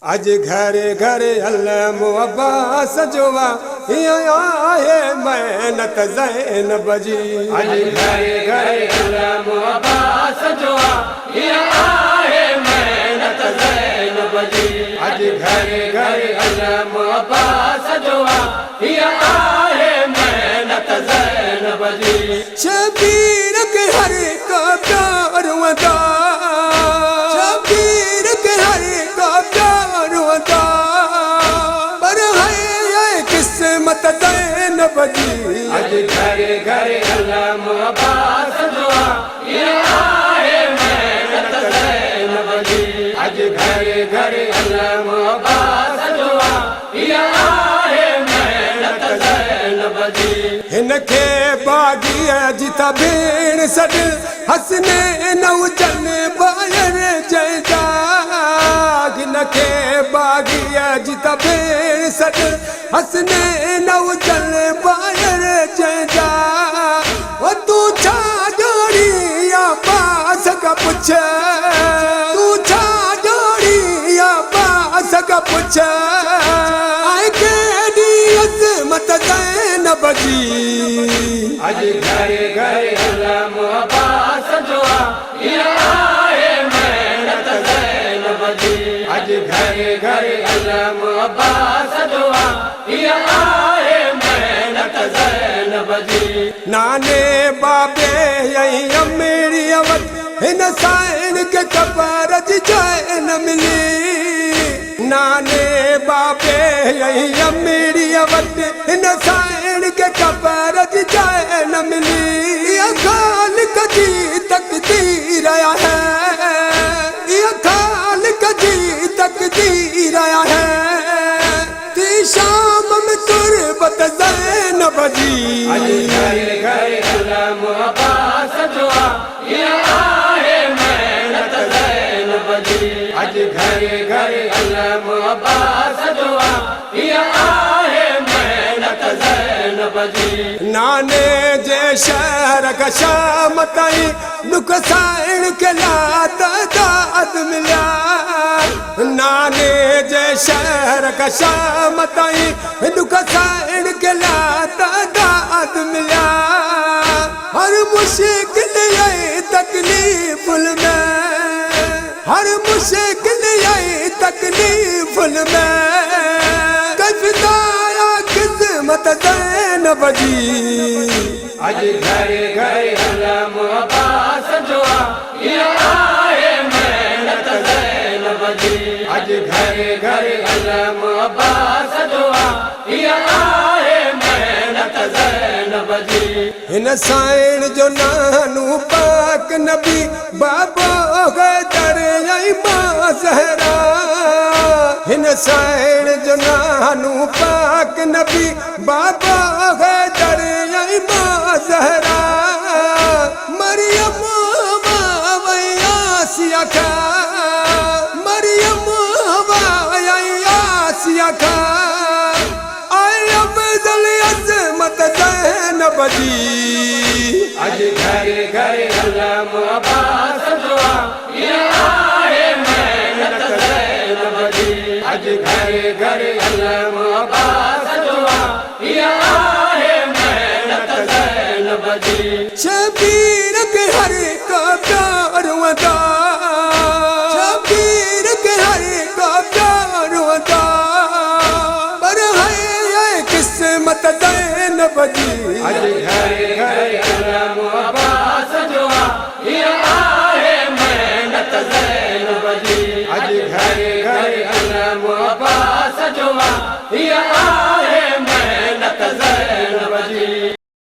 आज घरे घरे अल्लाह अब्बास जोवा आए मेहनत ज़ैनब जी। आज घरे घरे अल्लाह अब्बास जोवा आए मेहनत ज़ैनब जी। आज घरे घरे अल्लाह अब्बास जोवा आए मेहनत ज़ैनब जी। शबीर के हर का प्यार वदा, शबीर के हर का प्यार वदा, पर है किस्मत ज़ैनब जी। आज घरे घरे अल्लाह अब्बास जोवा आए मेहनत ज़ैनब जी। आज घरे घरे अल्लाह अब्बास जोवा आए मेहनत ज़ैनब जी। हिनखे बागी जिता भेण सॾ हसने नौजन ॿाहिर जंहिंजा। हिनखे बागी जिता भेण सॾ हसने नौजन ॿाहिर जंहिंजा। ओ तूं छा जोड़ी या पास का पुछ, तूं छा जोड़ी या पास का पुछ। आए केॾी अज़मत ज़ैनब जी। आज घरे घरे अल्लाह अब्बास जोवा आए मेहनत ज़ैनब जी। आज घरे घरे अल्लाह अब्बास जोवा आए मेहनत ज़ैनब जी। नाने बाबे यही अमीरी अवत हिन साइण के कबर जी जाइ न मिली। नाने बाबे यही अमीरी अवत हिन साइण के कबर जी जाइ न मिली। ये खालिक जी तकदीर आया है, ये खालिक जी तकदीर आया है। ती शाम में तुरबत ज़ैनब जी। आज घरे घरे अल्लाह अब्बास जोवा आए मेहनत ज़ैनब जी। आज घरे घरे अल्लाह अब्बास जोवा आए मेहनत ज़ैनब जी। नाने जे शहर का शाम ताईं दुख साइण के लात दाद मिलिया। नाने जे शहर का शाम ताईं दुख साइण के लात दाद मिलिया। हर मुश्किल आई तकलीफ में, हर मुश्किल आई तकलीफ में कफ़िदाया किस्मत ज़ैनब जी। आज घरे घरे अल्लाह अब्बास जोवा आए मेहनत ज़ैनब जी। आज घरे घरे अल्लाह अब्बास जोवा आए मेहनत ज़ैनब जी। हिन साइण जो नानू पाक नबी बाबो हैदर ऐं मां ज़हरा। हिन साइण जो नानू पाक नबी बाबो हैदर ऐं मां ज़हरा। मरियम वई आसिया खा, मरियम वई आसिया खा। आए अफ़ज़ल अज़मत ज़ैनब जी। आज घरे घरे अल्लाह अब्बास जोवा आए मेहनत ज़ैनब जी। आज घरे घरे अल्लाह अब्बास जोवा आए मेहनत ज़ैनब जी। शबीर के हर का प्यार वदा, शबीर के हर का प्यार वदा, पर है किस्मत ज़ैनब जी। आज घरे घरे अल्लाह अब्बास जोवा आए मेहनत ज़ैनब जी। आज घरे घरे अल्लाह अब्बास जोवा